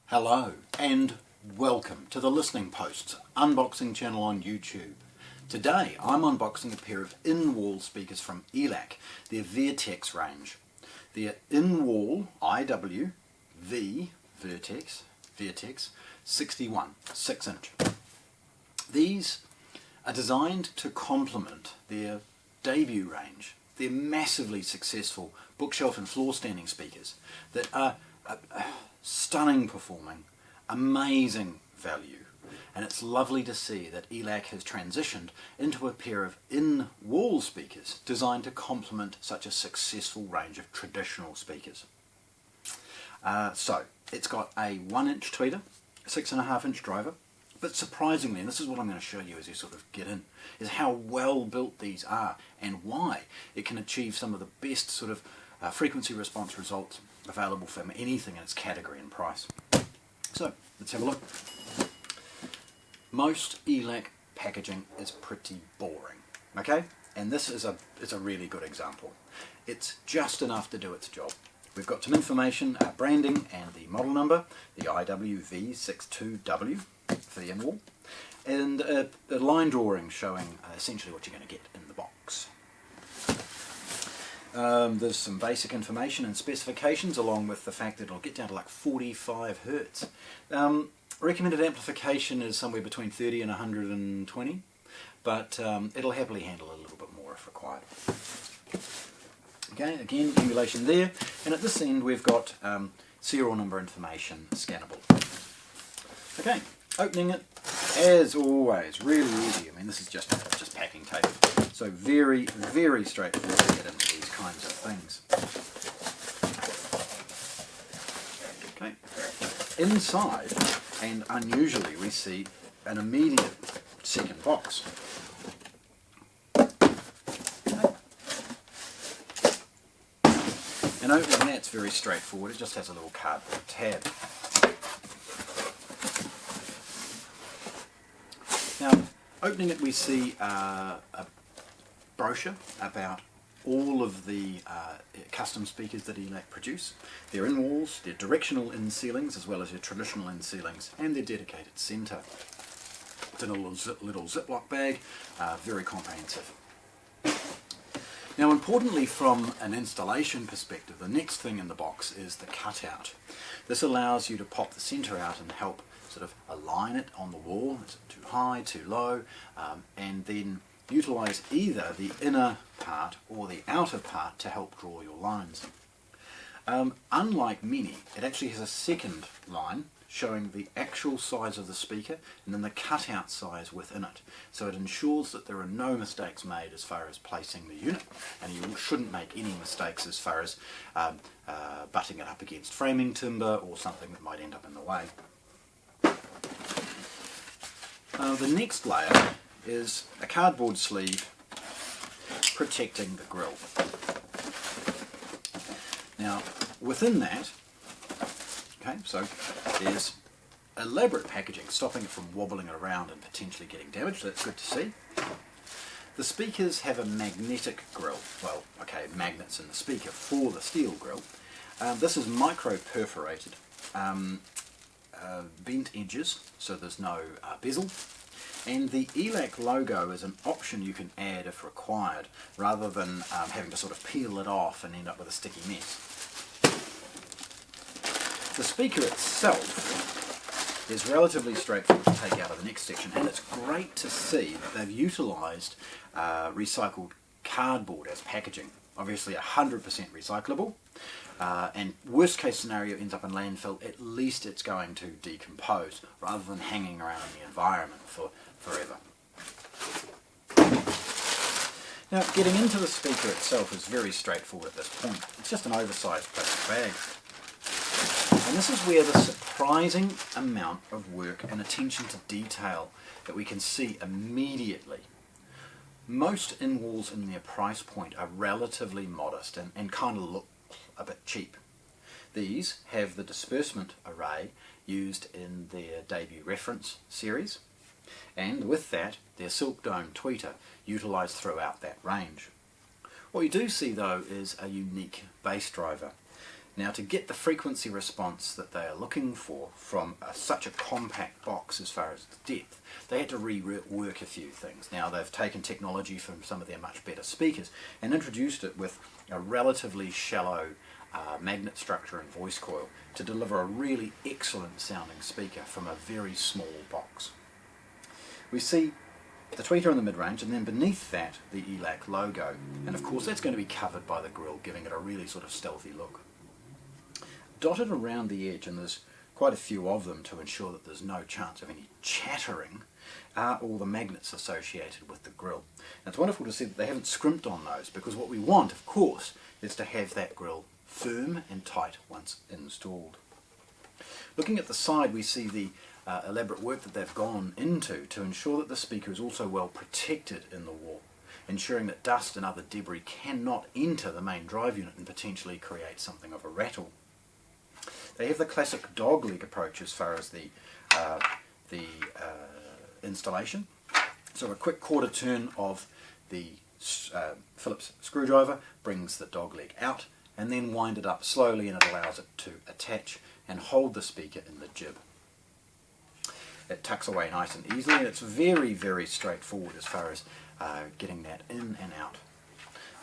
Hello and welcome to the Listening Post's unboxing channel on YouTube. Today I'm unboxing a pair of in-wall speakers from Elac, their Vertex range. They're in-wall IW V Vertex 61 6-inch. These are designed to complement their debut range. They're massively successful bookshelf and floor standing speakers that are stunning performing, amazing value, and it's lovely to see that Elac has transitioned into a pair of in-wall speakers designed to complement such a successful range of traditional speakers. So it's got a 1-inch tweeter, a 6.5-inch driver, but surprisingly, and this is what I'm going to show you as you sort of get in, is how well built these are and why it can achieve some of the best sort of frequency response results available for anything in its category and price. So let's have a look. Most Elac packaging is pretty boring, okay? And this is a really good example. It's just enough to do its job. We've got some information, branding and the model number, the V62W for the in-wall, and a line drawing showing essentially what you're going to get in the box. There's some basic information and specifications, along with the fact that it'll get down to like 45 Hertz. Recommended amplification is somewhere between 30 and 120, but it'll happily handle a little bit more if required. Okay, again, emulation there, and at this end we've got serial number information scannable. Okay, opening it, as always, really easy. I mean, this is just packing tape, so very, very straightforward to get into these kinds of things. Okay, inside, and unusually, we see an immediate second box. Okay. And opening that's very straightforward. It just has a little cardboard tab. Now, opening it, we see a brochure about all of the custom speakers that Elac produce. Their in-walls, their directional in-ceilings, as well as their traditional in-ceilings, and their dedicated centre. It's in a little Ziploc bag, very comprehensive. Now, importantly, from an installation perspective, the next thing in the box is the cutout. This allows you to pop the centre out and help sort of align it on the wall. Is it too high, too low, and then utilise either the inner part or the outer part to help draw your lines. Unlike many, it actually has a second line showing the actual size of the speaker and then the cutout size within it. So it ensures that there are no mistakes made as far as placing the unit, and you shouldn't make any mistakes as far as butting it up against framing timber or something that might end up in the way. The next layer is a cardboard sleeve protecting the grille. Now, within that, okay, so there's elaborate packaging stopping it from wobbling around and potentially getting damaged. That's good to see. The speakers have a magnetic grille. Well, okay, magnets in the speaker for the steel grille. This is micro perforated, bent edges, so there's no bezel. And the Elac logo is an option you can add if required, rather than having to sort of peel it off and end up with a sticky mess. The speaker itself is relatively straightforward to take out of the next section, and it's great to see that they've utilised recycled cardboard as packaging. Obviously 100% recyclable, and worst case scenario ends up in landfill, at least it's going to decompose rather than hanging around in the environment for forever. Now, getting into the speaker itself is very straightforward at this point. It's just an oversized plastic bag. And this is where the surprising amount of work and attention to detail that we can see immediately. Most in-walls in their price point are relatively modest and kind of look a bit cheap. These have the disbursement array used in their debut reference series, and with that their silk dome tweeter utilised throughout that range. What you do see though is a unique bass driver. Now, to get the frequency response that they are looking for from such a compact box as far as the depth, they had to rework a few things. Now, they've taken technology from some of their much better speakers and introduced it with a relatively shallow magnet structure and voice coil to deliver a really excellent sounding speaker from a very small box. We see the tweeter in the mid-range, and then beneath that the Elac logo, and of course that's going to be covered by the grille, giving it a really sort of stealthy look. Dotted around the edge, and there's quite a few of them to ensure that there's no chance of any chattering, are all the magnets associated with the grille. And it's wonderful to see that they haven't scrimped on those, because what we want, of course, is to have that grille firm and tight once installed. Looking at the side, we see the elaborate work that they've gone into to ensure that the speaker is also well protected in the wall, ensuring that dust and other debris cannot enter the main drive unit and potentially create something of a rattle. They have the classic dogleg approach as far as the installation. So a quick quarter turn of the Phillips screwdriver brings the dogleg out, and then wind it up slowly and it allows it to attach and hold the speaker in the jib. It tucks away nice and easily, and it's very, very straightforward as far as getting that in and out.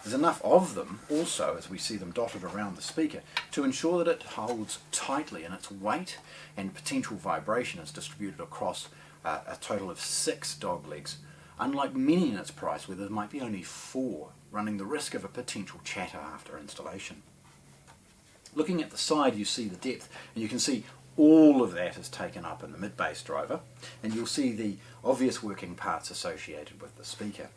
There's enough of them also, as we see them dotted around the speaker, to ensure that it holds tightly, and its weight and potential vibration is distributed across a total of 6 dog legs, unlike many in its price where there might be only 4, running the risk of a potential chatter after installation. Looking at the side, you see the depth, and you can see all of that is taken up in the mid-bass driver, and you'll see the obvious working parts associated with the speaker.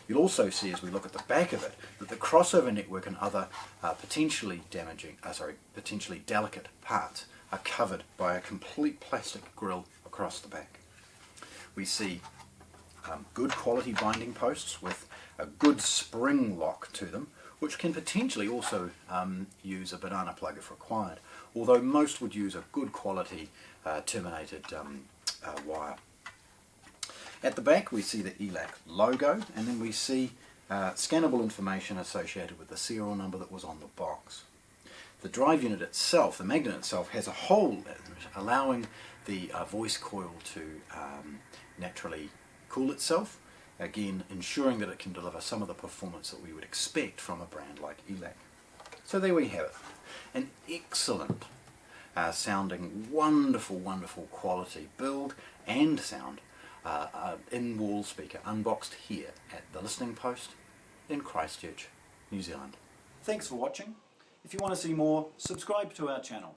You'll also see, as we look at the back of it, that the crossover network and other potentially delicate parts are covered by a complete plastic grille across the back. We see good quality binding posts with a good spring lock to them, which can potentially also use a banana plug if required, although most would use a good quality terminated wire. At the back we see the Elac logo, and then we see scannable information associated with the serial number that was on the box. The drive unit itself, the magnet itself, has a hole in it, allowing the voice coil to naturally cool itself, again ensuring that it can deliver some of the performance that we would expect from a brand like Elac. So there we have it, an excellent sounding, wonderful quality build and sound in-wall speaker unboxed here at the Listening Post in Christchurch, New Zealand. Thanks for watching. If you want to see more, subscribe to our channel.